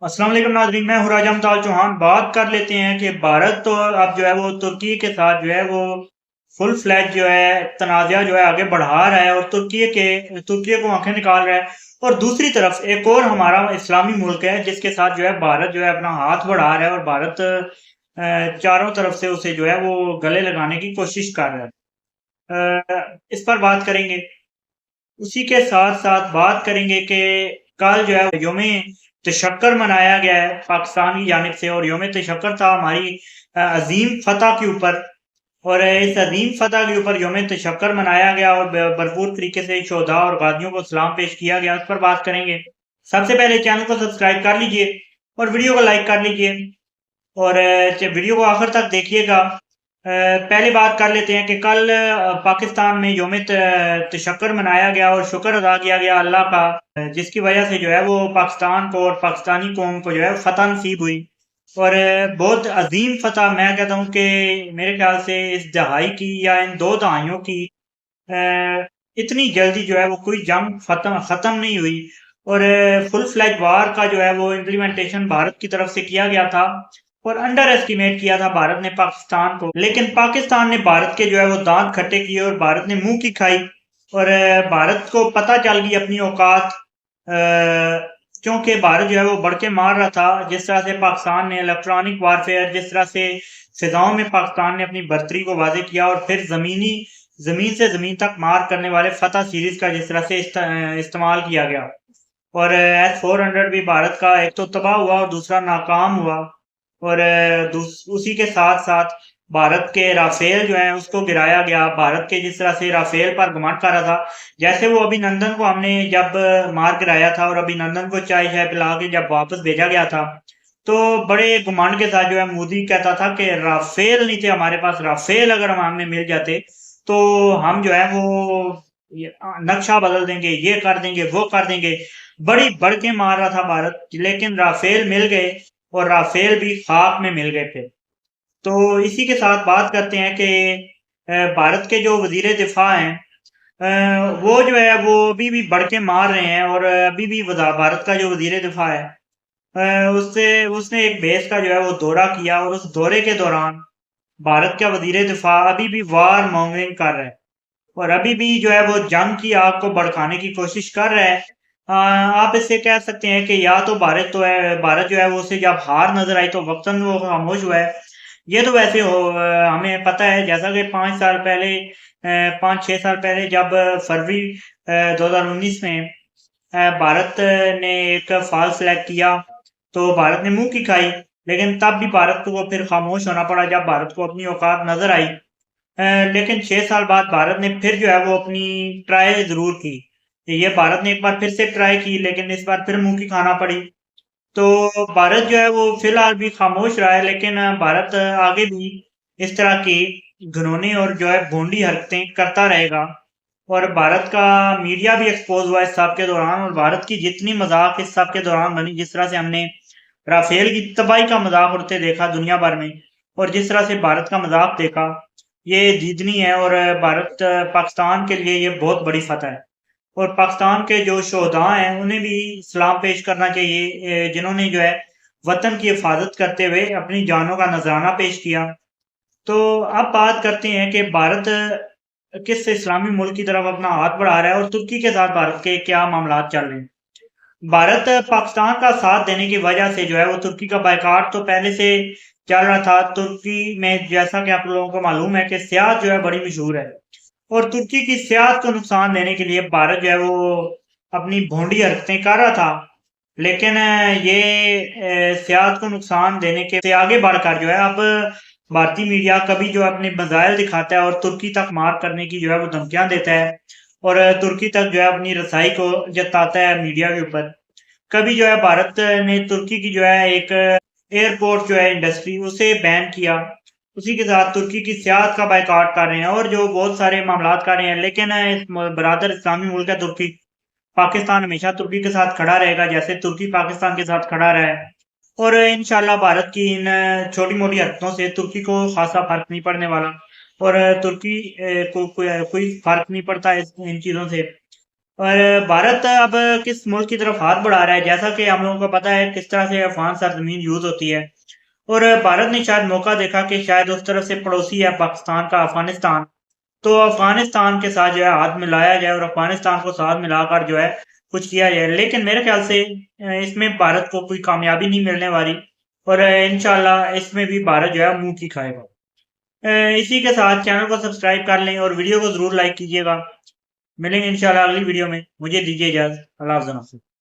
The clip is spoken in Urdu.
السلام علیکم ناظرین، میں ہوں راجہ مطال چوہان۔ بات کر لیتے ہیں کہ بھارت تو اب جو ہے وہ ترکی کے ساتھ جو ہے وہ فل فلیج جو ہے تنازع جو ہے آگے بڑھا رہا ہے، اور ترکی کو آنکھیں نکال رہا ہے۔ اور دوسری طرف ایک اور ہمارا اسلامی ملک ہے جس کے ساتھ جو ہے بھارت جو ہے اپنا ہاتھ بڑھا رہا ہے، اور بھارت چاروں طرف سے اسے جو ہے وہ گلے لگانے کی کوشش کر رہا ہے۔ اس پر بات کریں گے، اسی کے ساتھ ساتھ بات کریں گے کہ کل جو ہے یوم تشکر منایا گیا ہے پاکستان کی جانب سے، اور یوم تشکر تھا ہماری عظیم فتح کے اوپر، اور اس عظیم فتح کے اوپر یوم تشکر منایا گیا، اور بھرپور طریقے سے شہداء اور غازیوں کو سلام پیش کیا گیا۔ اس پر بات کریں گے۔ سب سے پہلے چینل کو سبسکرائب کر لیجئے اور ویڈیو کو لائک کر لیجئے، اور ویڈیو کو آخر تک دیکھیے گا۔ پہلے بات کر لیتے ہیں کہ کل پاکستان میں یوم تشکر منایا گیا اور شکر ادا کیا گیا اللہ کا، جس کی وجہ سے جو ہے وہ پاکستان کو اور پاکستانی قوم کو جو ہے فتح نصیب ہوئی، اور بہت عظیم فتح۔ میں کہتا ہوں کہ میرے خیال سے اس دہائی کی یا ان 2 دہائیوں کی اتنی جلدی جو ہے وہ کوئی جنگ ختم نہیں ہوئی، اور فل فلیج وار کا جو ہے وہ امپلیمنٹیشن بھارت کی طرف سے کیا گیا تھا، اور انڈر ایسٹیمیٹ کیا تھا بھارت نے پاکستان کو، لیکن پاکستان نے بھارت کے جو ہے وہ دانت کھٹے کیے، اور بھارت نے منہ کی کھائی، اور بھارت کو پتہ چل گئی اپنی اوقات، کیونکہ بھارت جو ہے وہ بڑھ کے مار رہا تھا۔ جس طرح سے پاکستان نے الیکٹرانک وارفیئر، جس طرح سے فضاؤں میں پاکستان نے اپنی برتری کو واضح کیا، اور پھر زمین سے زمین تک مار کرنے والے فتح سیریز کا جس طرح سے استعمال کیا گیا، اور S-400 بھی بھارت کا ایک تو تباہ ہوا اور دوسرا ناکام ہوا، اور اسی کے ساتھ ساتھ بھارت کے رافیل جو ہیں اس کو گرایا گیا۔ بھارت کے جس طرح سے رافیل پر گمان کر رہا تھا، جیسے وہ ابھی نندن کو ہم نے جب مار گرایا تھا، اور ابھی نندن کو چائے شائے پلا کے جب واپس بھیجا گیا تھا، تو بڑے گمان کے ساتھ جو ہے مودی کہتا تھا کہ رافیل نہیں تھے ہمارے پاس، رافیل اگر ہمیں مل جاتے تو ہم جو ہے وہ نقشہ بدل دیں گے، یہ کر دیں گے، وہ کر دیں گے۔ بڑی بڑھ کے مار رہا تھا بھارت، لیکن رافیل مل گئے، اور رافیل بھی خاک میں مل گئے تھے۔ تو اسی کے ساتھ بات کرتے ہیں کہ بھارت کے جو وزیر دفاع ہیں، وہ جو ہے وہ ابھی بھی بڑھ کے مار رہے ہیں، اور ابھی بھی بھارت کا جو وزیر دفاع ہے، اس نے ایک بیس کا جو ہے وہ دورہ کیا، اور اس دورے کے دوران بھارت کا وزیر دفاع ابھی بھی وار مونگنگ کر رہا ہے، اور ابھی بھی جو ہے وہ جنگ کی آگ کو بڑھکانے کی کوشش کر رہا ہے۔ آپ اس سے کہہ سکتے ہیں کہ یا تو بھارت جو ہے وہ اسے جب ہار نظر آئی تو وقتاً وہ خاموش ہوا ہے۔ یہ تو ویسے ہمیں پتہ ہے، جیسا کہ 5-6 سال پہلے جب فروری 2019 میں بھارت نے ایک فال فلیگ کیا تو بھارت نے منہ کی کھائی، لیکن تب بھی بھارت کو پھر خاموش ہونا پڑا جب بھارت کو اپنی اوقات نظر آئی۔ لیکن 6 سال بعد بھارت نے پھر جو ہے وہ اپنی ٹرائی ضرور کی۔ یہ بھارت نے ایک بار پھر سے ٹرائی کی، لیکن اس بار پھر منہ کی کھانا پڑی۔ تو بھارت جو ہے وہ فی الحال بھی خاموش رہا ہے، لیکن بھارت آگے بھی اس طرح کی گھنونے اور جو ہے بھونڈی حرکتیں کرتا رہے گا، اور بھارت کا میڈیا بھی ایکسپوز ہوا اس سب کے دوران، اور بھارت کی جتنی مذاق اس سب کے دوران بنی، جس طرح سے ہم نے رافیل کی تباہی کا مذاق اڑتے دیکھا دنیا بھر میں، اور جس طرح سے بھارت کا مذاق دیکھا، یہ جیتنی ہے، اور بھارت پاکستان کے لیے یہ بہت بڑی فتح ہے، اور پاکستان کے جو شہداء ہیں انہیں بھی سلام پیش کرنا چاہیے، جنہوں نے جو ہے وطن کی حفاظت کرتے ہوئے اپنی جانوں کا نذرانہ پیش کیا۔ تو اب بات کرتے ہیں کہ بھارت کس اسلامی ملک کی طرف اپنا ہاتھ بڑھا رہا ہے، اور ترکی کے ساتھ بھارت کے کیا معاملات چل رہے ہیں۔ بھارت پاکستان کا ساتھ دینے کی وجہ سے جو ہے وہ ترکی کا بائیکاٹ تو پہلے سے چل رہا تھا۔ ترکی میں جیسا کہ آپ لوگوں کو معلوم ہے کہ سیاحت جو ہے بڑی مشہور ہے، اور ترکی کی سیاحت کو نقصان دینے کے لیے بھارت جو ہے وہ اپنی بھونڈی حرکتیں کر رہا تھا، لیکن یہ سیاحت کو نقصان دینے کے سے آگے بڑھ کر جو ہے اب بھارتی میڈیا کبھی جو اپنے مزائل دکھاتا ہے، اور ترکی تک مار کرنے کی جو ہے وہ دھمکیاں دیتا ہے، اور ترکی تک جو ہے اپنی رسائی کو جتاتا ہے میڈیا کے اوپر۔ کبھی جو ہے بھارت نے ترکی کی جو ہے ایک ایئرپورٹ جو ہے انڈسٹری اسے بین کیا، اسی کے ساتھ ترکی کی سیاحت کا بائیکاٹ کر رہے ہیں، اور جو بہت سارے معاملات کر رہے ہیں، لیکن اس برادر اسلامی ملک ہے ترکی، پاکستان ہمیشہ ترکی کے ساتھ کھڑا رہے گا جیسے ترکی پاکستان کے ساتھ کھڑا رہا ہے، اور انشاءاللہ بھارت کی ان چھوٹی موٹی حرکتوں سے ترکی کو خاصا فرق نہیں پڑنے والا، اور ترکی کو کوئی فرق نہیں پڑتا ان چیزوں سے۔ اور بھارت اب کس ملک کی طرف ہاتھ بڑھا رہا ہے، جیسا کہ ہم لوگوں کو پتا ہے کس طرح سے افغان سرزمین یوز ہوتی ہے، اور بھارت نے شاید موقع دیکھا کہ شاید اس طرف سے پڑوسی ہے پاکستان کا افغانستان، تو افغانستان کے ساتھ جو ہے ہاتھ ملایا جائے اور افغانستان کو ساتھ ملا کر جو ہے کچھ کیا جائے، لیکن میرے خیال سے اس میں بھارت کو کوئی کامیابی نہیں ملنے والی، اور انشاءاللہ اس میں بھی بھارت جو ہے منہ کی کھائے گا۔ اسی کے ساتھ چینل کو سبسکرائب کر لیں اور ویڈیو کو ضرور لائک کیجیے گا۔ ملیں گے انشاءاللہ اگلی ویڈیو میں، مجھے دیجیے اجازت، اللہ حافظ۔